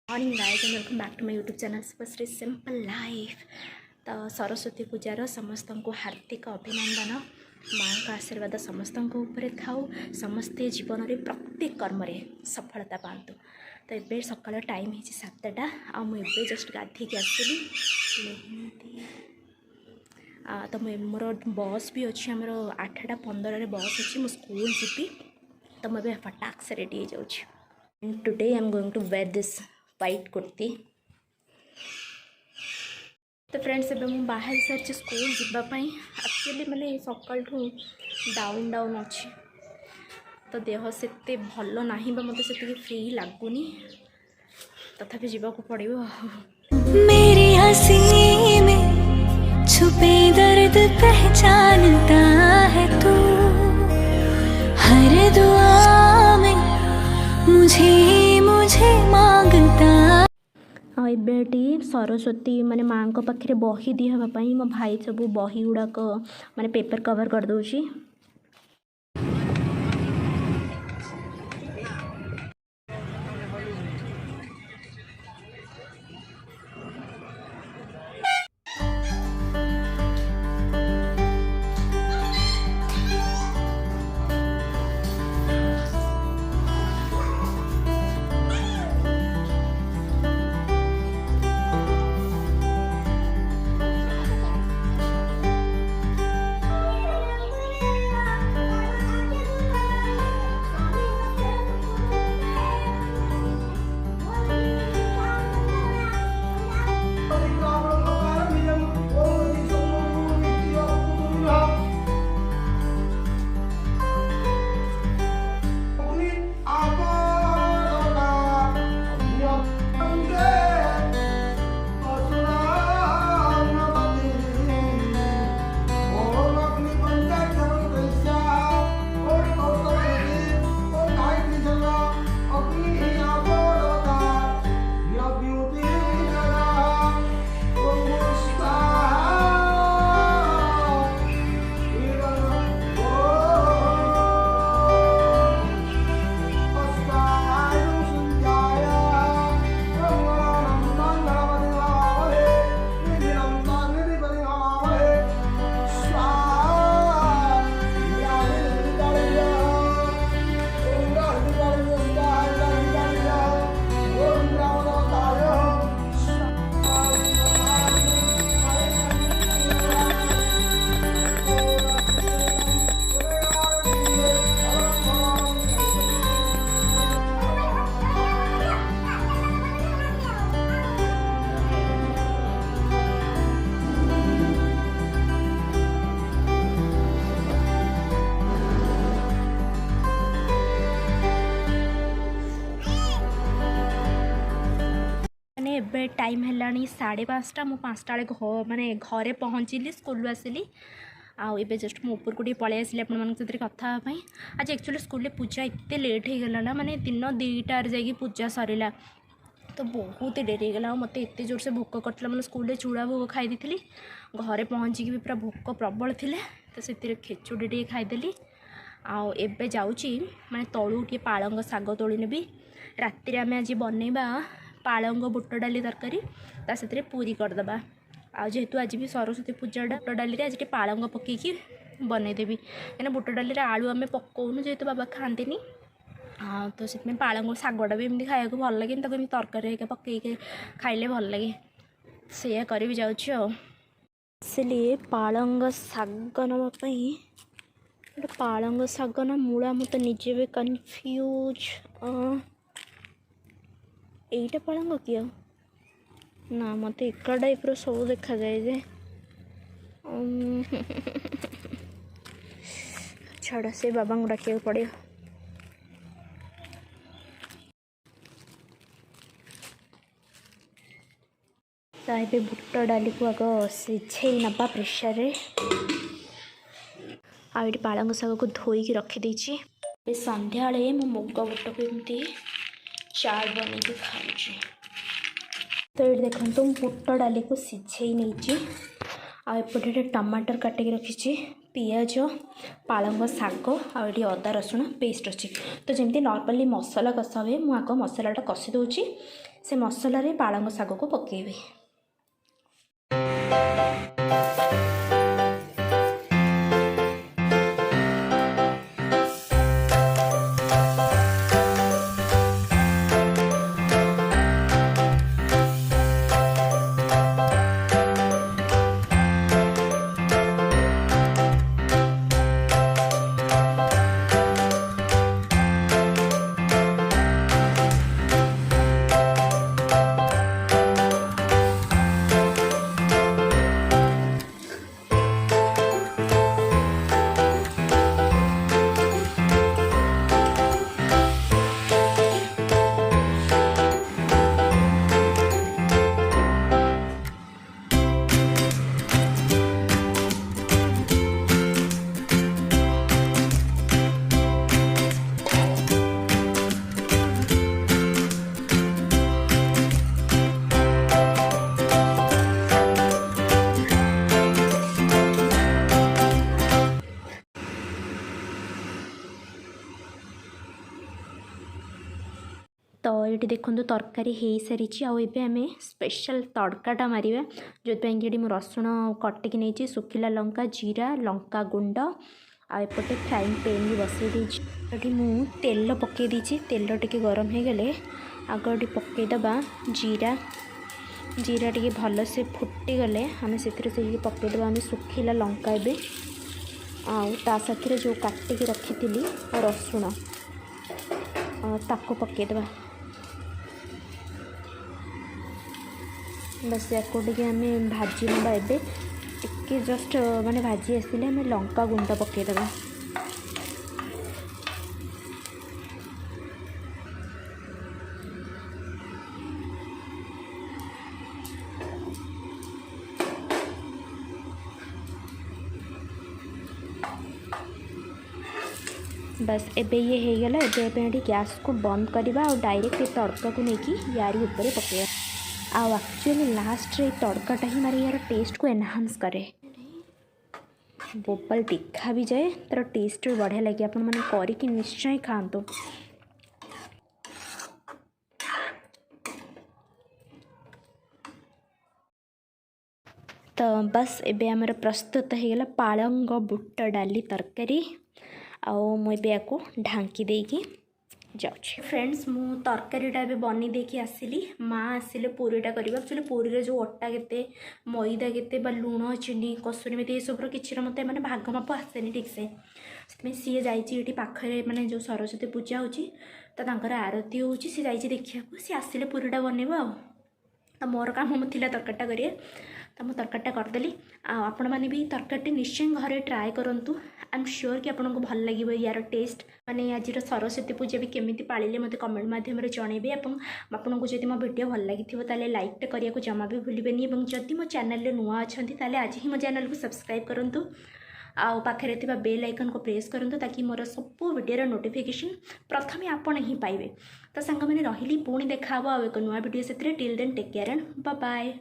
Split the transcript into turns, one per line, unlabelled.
Morning guys and welcome back to my YouTube channel Supashri simple life. तो सरस्वती पूजार समस्त को हार्दिक अभिनंदन। माँ का आशीर्वाद समस्त ऊपर थाऊ, समस्ते जीवन में प्रत्येक कर्म सफलता पातु। तो ये सकाल टाइम है 7टा आ मुझे जस्ट गाधे आसली तो मोर बस भी अच्छी आमर 8:15 बस अच्छी मु स्कूल जी। तो मुझे फटाक से रेडी हो जाऊँ। Today I am going to wear this white kurti. तो फ्रेंड्स एवं मुझे बाहर सारी स्कूल जावाई एक्चुअली मैंने सकाल डाउन डाउन अच्छी तो देह से भल ना मत से फ्री लगुनि तथापि जीवाक पड़ो।
मेरी हंसी में छुपे दर्द पहचानता है तू, हर दुआ में मुझे मुझे मांगता।
एबेटी सरस्वती माने माँ को पाखे बही दिखापी मो भाई सब बही गुड़ाक माने पेपर कवर कर दूची। एबे टाइम है 5:30 मु 5टा माने घरे पहुँचली स्कूल आसली आउ एबे जस्ट मो ऊपर को पलि आसली अपन कथा आज एक्चुअली स्कूल पूजा इतने लेट हो गला ना माने दिन 2टार जा पूजा सरला तो बहुत डेरी होगा। मत एत जोर से भोक करता मैंने स्कूल चूड़ा भोग खाई दी घरे पहुँचिकी भी पूरा भोक प्रबल थिले तो से खेचुड़ी टे खाईदेली आउ एबे जाऊँगी माने तलू टे पालंग शाग तोड़ी नेबी राति आम आज बनइबा पालंग बुट डाली तरकारी से पूरी करदे आ जेहेतु आज भी सरस्वती पूजा बुट डाली आज पालंग पकईकी बनईदेवी कहीं बुट डाली आलू आम पकाउनु जेहेतु बाबा खाती हाँ तो से पालंग शागटा भी एमती खाया भल लगे तरकारी पकईके खाइले भल लगे से करी जाऊँगी आसली पालंग शाग नापी पालंग शाग ना मूला मत निजे भी कन्फ्यूज एटा पालंग किया ना मत एक टाइप सब देखा जाए जे छाड़ से बाबा को डाक पड़े। तो ये बुट डाली को आग सिझे नवा प्रेसर आठ पालंग शाग को धोईकी रखीदे सन्ध्या मो मुग बुट को एमती चाट बन के खाऊँ। तो ये देखो बुट डाली को सिझे नहीं आएपटे टमाटर काटिक रखी पियाज पालंग शाग आठ अदा रसुण पेस्ट अच्छी तो जमी नर्माली मसला कषा हुए मुझे मसलाटा कषि दूची से मसला रे पालंग शाग को पकेबे। तो ये देखो तरकारी हो सारी आम स्पेशल तड़काटा मारिबा जो कि रसुण कटिक नहीं सुखिला लंका जीरा लंका गुंड आएपटे फ्राइंग पैन भी बसई देती मु तेल पकई देती तेल टिके गरम हो गले आग पकईदबा जीरा जीरा टिके भल से फुटी गले आम से पकईदबा आम सुखिला लंका एबे ता साथी जो काटिक रखी रसुण ताको पकईदबा बस या आम भाजी नवा एबे टिके जस्ट माने भाजी आसिले आम लंका गुंड पकईदबा बस एबे ये हो गला एबे गैस को बंद करवा और डायरेक्ट ये तड़का को लेकिन यारी ऊपर पकड़ा एक्चुअली लास्ट रे तड़काटा ही मारे यार टेस्ट को एनहांस करे बोपल तीखा भी जाए तार टेस्ट भी बढ़िया लगे आपण मैंने करके निश्चय खातु। तो बस एबे आमर प्रस्तुत हो गला पालंग बुट डाली तरकारी आउ मुझे या ढांकी देकी जाऊँ। फ्रेंड्स मु तरकारीटा ए बनी देकी आसिली माँ आसिले पूरीटा करवा एक्चुअली पूरी जो अटा के मैदा के लुण चीनी कसुरी मेथी ये सब किसी मत मैंने भाग माप आसेनि ठीक से सी जाइए पाखे माने जो सरस्वती पूजा होची तो आरती होची सी जाइए देखा सी आसिले पूरीटा बनइब आ तो मोर काम थिला तरकारीटा करिए तो मुझे तरकारीटा करदेली आपण मैंने भी तरकारीटी निश्चय घरे ट्राए करूँ। आई एम श्योर कि आपको भल लगे यार टेस्ट माने आज सरस्वती पूजा भी केमी पाले मत कमेंट मध्यम जनइबे आपको जब मो वीडियो भल लगी लाइक करने को जमा भी भूलें और जदि मो चैनल नुआ अच्छा आज ही मो चैनल को सब्सक्राइब करूँ आउ पाखे बेल आइकन को प्रेस करूँ ताकि मोर सब वीडियो नोटिफिकेशन प्रथम आपण ही पाइबे। तो सांग मैंने रही पुणी देखा एक नुआ वीडियो से till then take care and bye bye.